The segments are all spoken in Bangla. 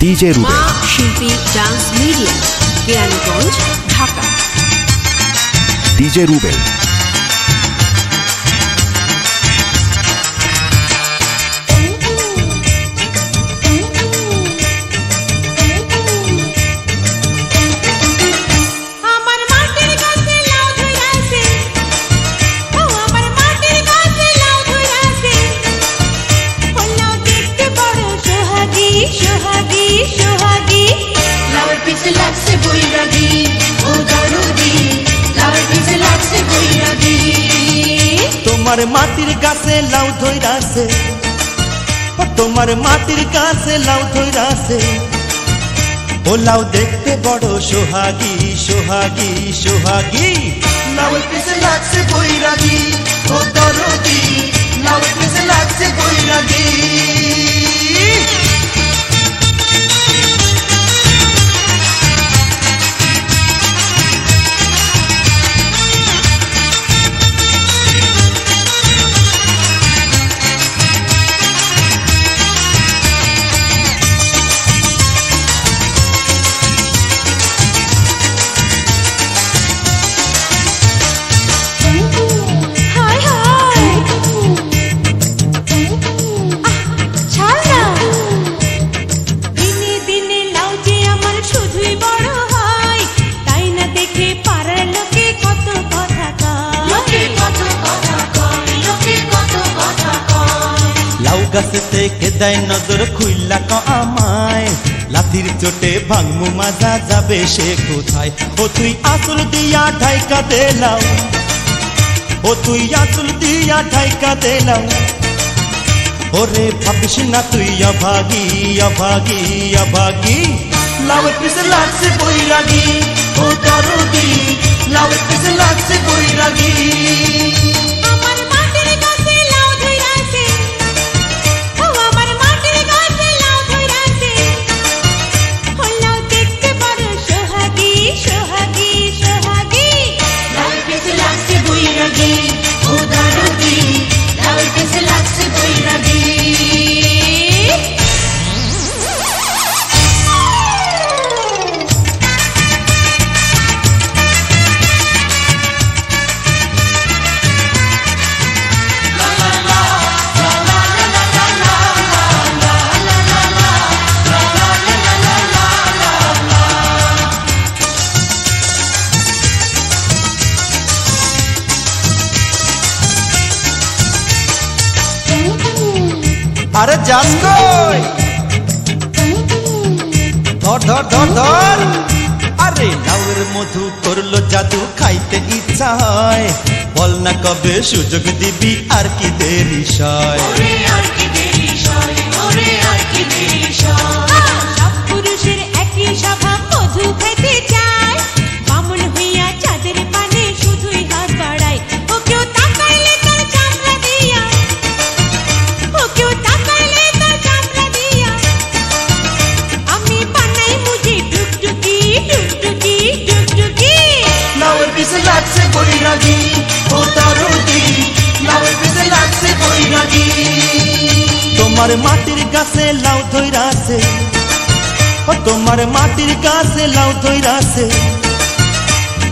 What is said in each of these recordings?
ডিজে রুবেল, মা শিল্পী dance media, Keraniganj, Dhaka. DJ Rubel, তোমার মাটির গাছে লাউ ধইরাছে, তোমার মাটির গাছে লাউ ধইরাছে, ও লাউ দেখতে বড় সোহাগী সোহাগী সোহাগী। লাউ পিছে লাগছে বৈরাগী, ও দরদি লাউ পিছে লাগছে বৈরাগী। গাছেতে কেদাই নজর খুইলা ক আমায়, লাথির চোটে ভাঙমু মাজা যাবে সে কোথায়। ও তুই আঁচল দিয়া ঢাইকা দেলাও, ও তুই আঁচল দিয়া ঢাইকা দেলাও, ওরে ভাবিস না তুই অভাগী অভাগী অভাগী। লাউয়ের পিছে লাগছে বৈরাগী, ও দরদি লাউয়ের পিছে লাগছে বৈরাগী। আরে যাস কই, ধর ধর ধর ধর। আরে লাউয়ের মধু করলো জাদু, খাইতে ইচ্ছা হয়, বল না কবে সুযোগ দিবি, আর কি দেরি সয়। সব পুরুষের একই স্বভাব, মধু খাইতে চায়, বামুন হইয়া চাঁদের পানে শুধুই হাত বাড়ায়। ও কেউ তাকাইলে তার চামড়া দিয়া, ও কেউ তাকাইলে তার চামড়া দিয়া, আমি বানাই মুঝে ডুকডুকি ডুকডুকি ডুকডুকি। লাউয়ের পিছে লাগছে বৈরাগী, ও দরদি লাউয়ের পিছে লাগছে বৈরাগী। তোমার মাটির গাছে লাউ ধইরাছে, ও তোমার মাটির গাছে লাউ ধইরাছে,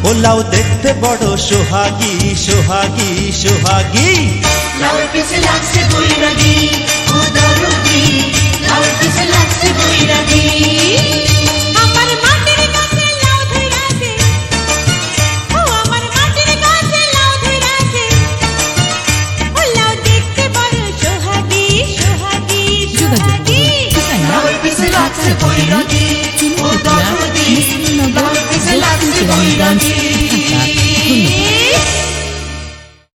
ও লাউ দেখতে বড় সোহাগী সোহাগী সোহাগী। লাউয়ের পিছে লাগছে বৈরাগী, ও দরদি লাউয়ের পিছে লাগছে বৈরাগী।